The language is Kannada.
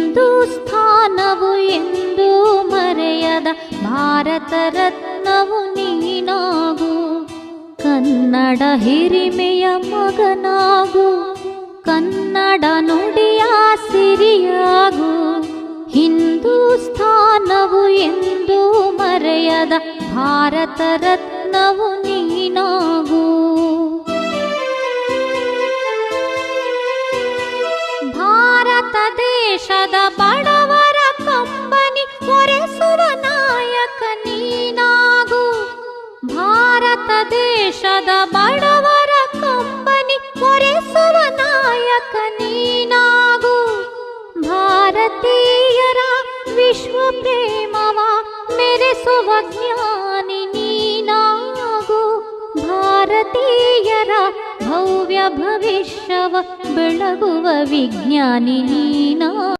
ಹಿಂದೂಸ್ಥಾನವು ಎಂದೂ ಮರೆಯದ ಭಾರತ ರತ್ನವು ನೀನಾಗು. ಕನ್ನಡ ಹಿರಿಮೆಯ ಮಗನಾಗು, ಕನ್ನಡ ನುಡಿಯ ಸಿರಿಯಾಗು. ಹಿಂದೂಸ್ಥಾನವು ಎಂದೂ ಮರೆಯದ ಭಾರತ ರತ್ನವು ನೀನಾಗು. ಭಾರತ ದೇಶದ ಬಡವರ ಕಂಬನಿ ಒರೆಸುವ ನಾಯಕ ನೀನಾಗು. ಭಾರತ ದೇಶದ ಬಡವರ ಕಂಬನಿ ಒರೆಸುವ ನಾಯಕ ನೀನಾಗು. ಭಾರತೀಯರ ವಿಶ್ವ ಪ್ರೇಮವ ಮೆರೆಸುವ ಜ್ಞಾನಿ ನೀನಾಗು. ಭಾರತೀಯರ ಭವ್ಯ ಭವಿಷ್ಯವ ಬೆಳಗುವ ವಿಜ್ಞಾನಿ ನೀನಾಗು.